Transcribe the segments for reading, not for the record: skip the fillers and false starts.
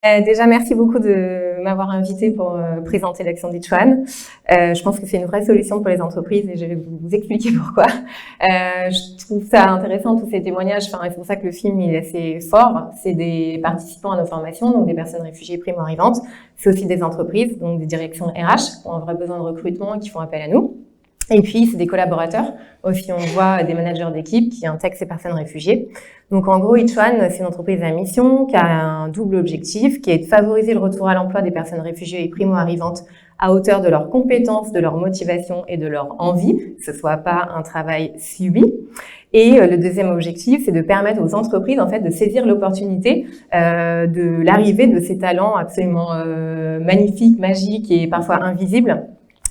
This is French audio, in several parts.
Déjà, merci beaucoup de m'avoir invité pour présenter l'action d'Each-One. Je pense que c'est une vraie solution pour les entreprises et je vais vous expliquer pourquoi. Je trouve ça intéressant, tous ces témoignages. Enfin, c'est pour ça que le film il est assez fort. C'est des participants à nos formations, donc des personnes réfugiées primo-arrivantes. C'est aussi des entreprises, donc des directions RH qui ont un vrai besoin de recrutement et qui font appel à nous. Et puis, c'est des collaborateurs. Aussi, on voit des managers d'équipe qui intègrent ces personnes réfugiées. Donc, en gros, Each-One, c'est une entreprise à mission qui a un double objectif, qui est de favoriser le retour à l'emploi des personnes réfugiées et primo-arrivantes à hauteur de leurs compétences, de leur motivation et de leur envie, que ce soit pas un travail subi. Et le deuxième objectif, c'est de permettre aux entreprises, en fait, de saisir l'opportunité de l'arrivée de ces talents absolument magnifiques, magiques et parfois invisibles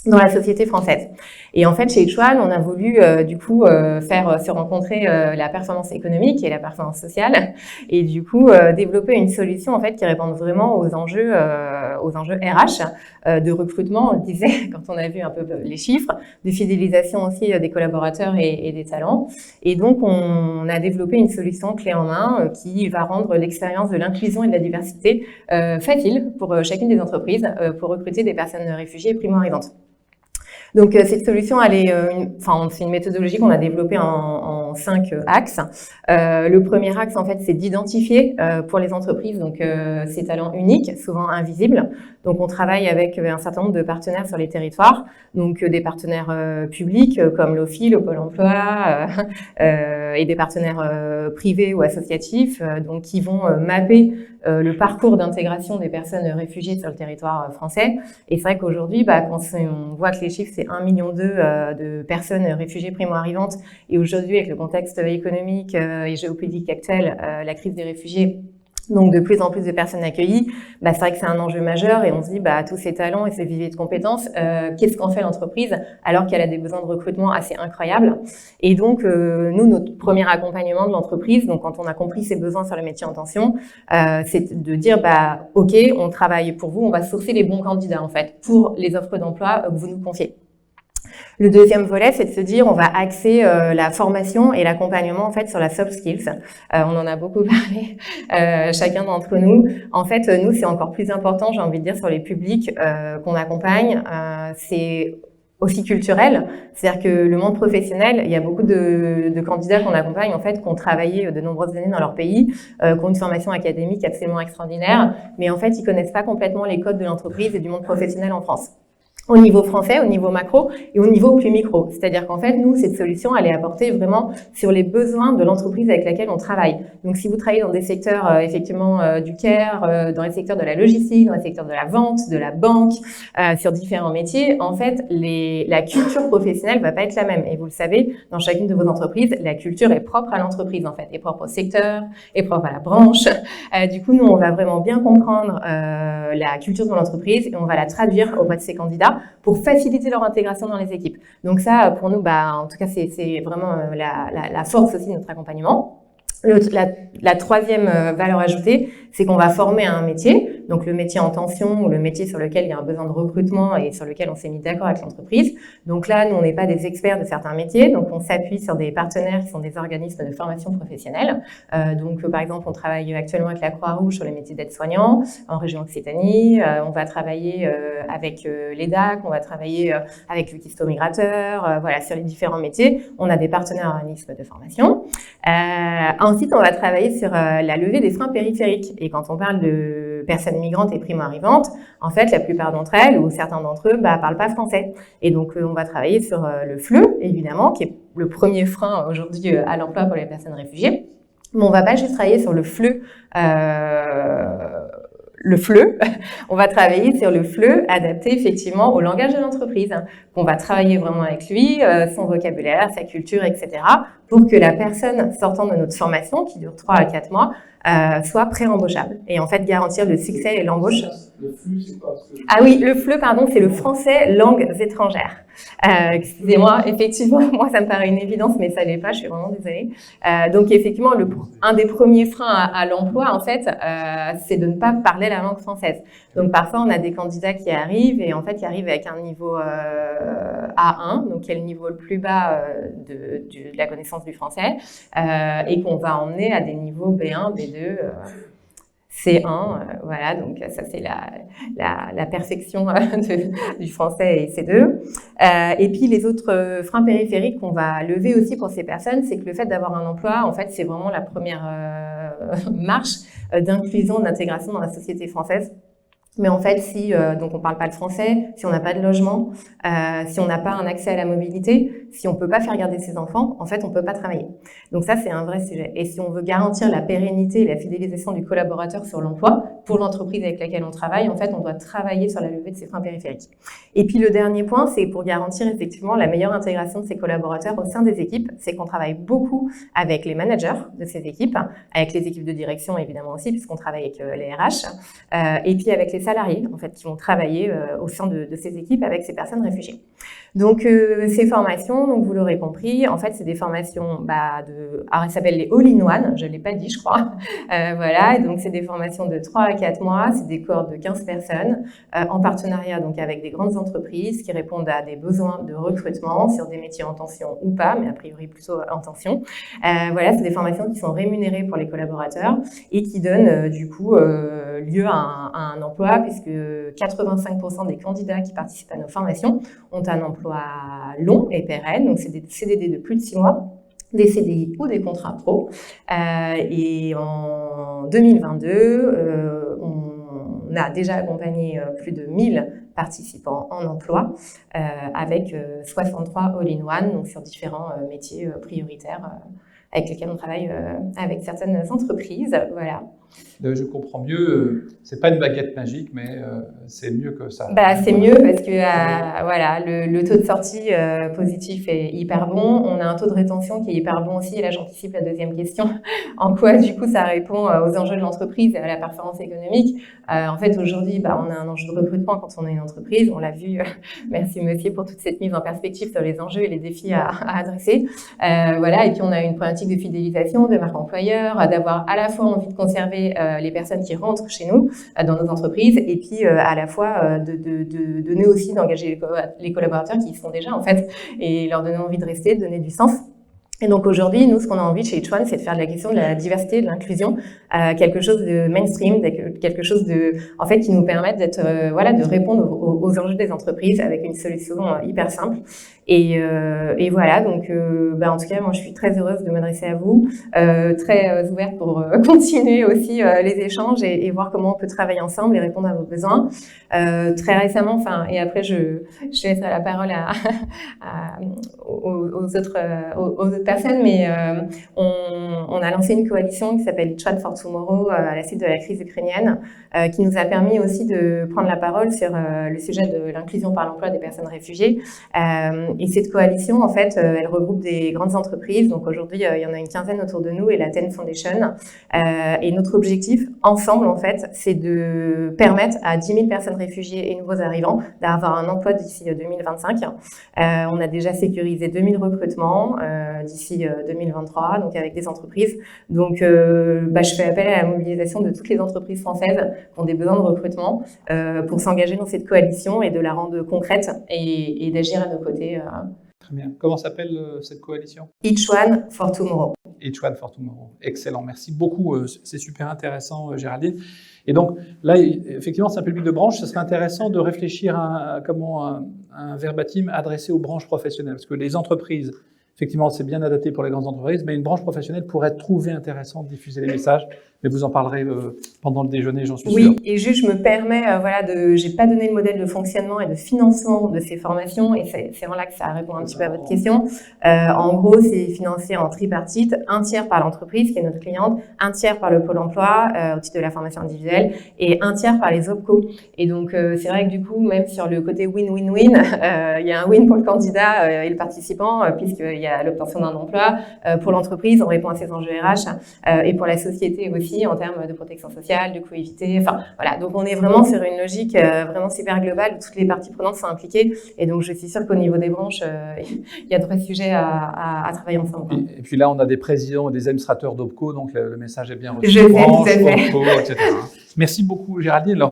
dans la société française. Et en fait, chez Each-One, on a voulu faire se rencontrer la performance économique et la performance sociale, et du coup développer une solution en fait qui réponde vraiment aux enjeux RH de recrutement, on le disait quand on a vu un peu les chiffres, de fidélisation aussi des collaborateurs et des talents. Et donc on a développé une solution clé en main qui va rendre l'expérience de l'inclusion et de la diversité facile pour chacune des entreprises pour recruter des personnes réfugiées et primo-arrivantes. Donc cette solution, elle est, c'est une méthodologie qu'on a développée en 5 axes. Le premier axe, en fait, c'est d'identifier pour les entreprises donc ces talents uniques, souvent invisibles. Donc on travaille avec un certain nombre de partenaires sur les territoires, donc des partenaires publics comme l'OFII, le Pôle Emploi, et des partenaires privés ou associatifs, donc qui vont mapper le parcours d'intégration des personnes réfugiées sur le territoire français. Et c'est vrai qu'aujourd'hui, quand on voit que les chiffres, c'est 1,2 million de personnes réfugiées primo-arrivantes, et aujourd'hui, avec le contexte économique et géopolitique actuel, la crise des réfugiés, donc de plus en plus de personnes accueillies, c'est vrai que c'est un enjeu majeur et on se dit tous ces talents et ces viviers de compétences, qu'est-ce qu'en fait l'entreprise alors qu'elle a des besoins de recrutement assez incroyables. Et donc nous, notre premier accompagnement de l'entreprise, donc quand on a compris ses besoins sur le métier en tension, c'est de dire ok, on travaille pour vous, on va sourcer les bons candidats en fait pour les offres d'emploi que vous nous confiez. Le deuxième volet, c'est de se dire on va axer la formation et l'accompagnement en fait sur la soft skills. On en a beaucoup parlé, chacun d'entre nous. En fait, nous, c'est encore plus important, j'ai envie de dire, sur les publics qu'on accompagne. C'est aussi culturel, c'est-à-dire que le monde professionnel, il y a beaucoup de candidats qu'on accompagne en fait, qui ont travaillé de nombreuses années dans leur pays, qui ont une formation académique absolument extraordinaire, mais en fait, ils connaissent pas complètement les codes de l'entreprise et du monde professionnel en France. Au niveau français, au niveau macro et au niveau plus micro. C'est-à-dire qu'en fait, nous, cette solution, elle est apportée vraiment sur les besoins de l'entreprise avec laquelle on travaille. Donc, si vous travaillez dans des secteurs, effectivement, du care, dans les secteurs de la logistique, dans les secteurs de la vente, de la banque, sur différents métiers, en fait, la culture professionnelle va pas être la même. Et vous le savez, dans chacune de vos entreprises, la culture est propre à l'entreprise, en fait, est propre au secteur, est propre à la branche. Du coup, nous, on va vraiment bien comprendre la culture de l'entreprise et on va la traduire auprès de ces candidats pour faciliter leur intégration dans les équipes. Donc ça, pour nous, en tout cas, c'est vraiment la force aussi de notre accompagnement. La troisième valeur ajoutée, c'est qu'on va former à un métier, donc le métier en tension ou le métier sur lequel il y a un besoin de recrutement et sur lequel on s'est mis d'accord avec l'entreprise. Donc là, nous, on n'est pas des experts de certains métiers, donc on s'appuie sur des partenaires qui sont des organismes de formation professionnelle. Donc, par exemple, on travaille actuellement avec la Croix-Rouge sur les métiers d'aide-soignant en région Occitanie. On va travailler avec l'EDAC, on va travailler avec le Kisto Migrateur, voilà, sur les différents métiers. On a des partenaires organismes de formation. Ensuite, on va travailler sur la levée des freins périphériques. Et quand on parle de personnes migrantes et primo-arrivantes, en fait, la plupart d'entre elles, ou certains d'entre eux, parlent pas français. Et donc, on va travailler sur le FLE, évidemment, qui est le premier frein aujourd'hui à l'emploi pour les personnes réfugiées. Mais on va pas juste travailler sur le FLE, on va travailler sur le FLE adapté effectivement au langage de l'entreprise. On va travailler vraiment avec lui, son vocabulaire, sa culture, etc. pour que la personne sortant de notre formation, qui dure 3 à 4 mois, soit pré-embauchable et en fait garantir le succès et l'embauche. Le FLE, c'est quoi? Ah oui, le FLE, pardon, c'est le français langues étrangères. Excusez-moi, effectivement, moi ça me paraît une évidence, mais ça l'est pas, je suis vraiment désolée. Donc effectivement, un des premiers freins à l'emploi, en fait, c'est de ne pas parler la langue française. Donc parfois, on a des candidats qui arrivent et en fait, qui arrivent avec un niveau A1, donc qui est le niveau le plus bas de la connaissance du français, et qu'on va emmener à des niveaux B1, B2. C1, voilà, donc ça c'est la perfection du français et C2. Et puis les autres freins périphériques qu'on va lever aussi pour ces personnes, c'est que le fait d'avoir un emploi, en fait, c'est vraiment la première marche d'inclusion, d'intégration dans la société française. Mais en fait, si donc on parle pas le français, si on n'a pas de logement, si on n'a pas un accès à la mobilité, si on peut pas faire garder ses enfants, en fait, on peut pas travailler. Donc ça, c'est un vrai sujet. Et si on veut garantir la pérennité et la fidélisation du collaborateur sur l'emploi pour l'entreprise avec laquelle on travaille, en fait, on doit travailler sur la levée de ces freins périphériques. Et puis le dernier point, c'est pour garantir effectivement la meilleure intégration de ces collaborateurs au sein des équipes, c'est qu'on travaille beaucoup avec les managers de ces équipes, avec les équipes de direction évidemment aussi, puisqu'on travaille avec les RH, et puis avec les salariés en fait qui vont travailler au sein de ces équipes avec ces personnes réfugiées. Donc ces formations, donc vous l'aurez compris, en fait c'est des formations alors elles s'appellent les All-in-One, je l'ai pas dit je crois, voilà, et donc c'est des formations de 3 à 4 mois, c'est des cohortes de 15 personnes en partenariat donc avec des grandes entreprises qui répondent à des besoins de recrutement sur des métiers en tension ou pas, mais a priori plutôt en tension. Voilà, c'est des formations qui sont rémunérées pour les collaborateurs et qui donnent du coup lieu à un emploi, puisque 85% des candidats qui participent à nos formations ont un emploi long et pérenne, donc c'est des CDD de plus de 6 mois, des CDI ou des contrats pro. Et en 2022, on a déjà accompagné plus de 1000 participants en emploi avec 63 all-in-one, donc sur différents métiers prioritaires avec lesquels on travaille avec certaines entreprises. Voilà. Je comprends mieux, c'est pas une baguette magique, mais c'est mieux que ça. C'est mieux parce que voilà, le taux de sortie positif est hyper bon. On a un taux de rétention qui est hyper bon aussi. Et là, j'anticipe la deuxième question. En quoi, du coup, ça répond aux enjeux de l'entreprise et à la performance économique. En fait, aujourd'hui, on a un enjeu de recrutement quand on est une entreprise. On l'a vu. Merci, monsieur, pour toute cette mise en perspective sur les enjeux et les défis à adresser. Voilà. Et puis, on a une problématique de fidélisation, de marque employeur, d'avoir à la fois envie de conserver les personnes qui rentrent chez nous dans nos entreprises et puis à la fois de donner aussi d'engager les collaborateurs qui y sont déjà en fait et leur donner envie de rester, de donner du sens. Et donc aujourd'hui, nous, ce qu'on a envie chez Each One, c'est de faire de la question de la diversité, de l'inclusion, quelque chose de mainstream, quelque chose de, en fait, qui nous permette d'être, voilà, de répondre aux enjeux des entreprises avec une solution hyper simple. Et voilà, donc, en tout cas, moi, je suis très heureuse de m'adresser à vous, très ouverte pour continuer aussi les échanges et voir comment on peut travailler ensemble et répondre à vos besoins. Très récemment, et après, je laisserai la parole aux autres personnes, mais on a lancé une coalition qui s'appelle Each One for Tomorrow à la suite de la crise ukrainienne, qui nous a permis aussi de prendre la parole sur le sujet de l'inclusion par l'emploi des personnes réfugiées. Et cette coalition, en fait, elle regroupe des grandes entreprises. Donc aujourd'hui, il y en a une quinzaine autour de nous et la TEN Foundation. Et notre objectif, ensemble, en fait, c'est de permettre à 10 000 personnes réfugiées et nouveaux arrivants d'avoir un emploi d'ici 2025. On a déjà sécurisé 2000 recrutements d'ici 2023, donc avec des entreprises. Donc, je fais appel à la mobilisation de toutes les entreprises françaises qui ont des besoins de recrutement pour s'engager dans cette coalition et de la rendre concrète et d'agir à nos côtés. Très bien. Comment s'appelle cette coalition? Each One for Tomorrow. Each One for Tomorrow. Excellent. Merci beaucoup. C'est super intéressant, Géraldine. Et donc, là, effectivement, c'est un public de branche. Ce serait intéressant de réfléchir à un verbatim adressé aux branches professionnelles. Parce que les entreprises, effectivement, c'est bien adapté pour les grandes entreprises, mais une branche professionnelle pourrait trouver intéressant de diffuser les messages. Mais vous en parlerez pendant le déjeuner, j'en suis sûr. Oui, et juste, je me permets, j'ai pas donné le modèle de fonctionnement et de financement de ces formations, et c'est vraiment là que ça répond un petit peu à votre question. En gros, c'est financé en tripartite, un tiers par l'entreprise, qui est notre cliente, un tiers par le Pôle emploi, au titre de la formation individuelle, et un tiers par les OPCO. Et donc, c'est vrai que du coup, même sur le côté win-win-win, il y a un win pour le candidat et le participant, puisqu'il y a l'obtention d'un emploi. Pour l'entreprise, on répond à ses enjeux RH, et pour la société aussi, en termes de protection sociale, de coéviter. Enfin, voilà. Donc, on est vraiment sur une logique vraiment super globale où toutes les parties prenantes sont impliquées. Et donc, je suis sûre qu'au niveau des branches, il y a de vrais sujets à travailler ensemble. Et puis là, on a des présidents et des administrateurs d'OPCO, donc le message est bien reçu. Je sais, tout à fait. OPCO, etc. Merci beaucoup, Géraldine. Alors,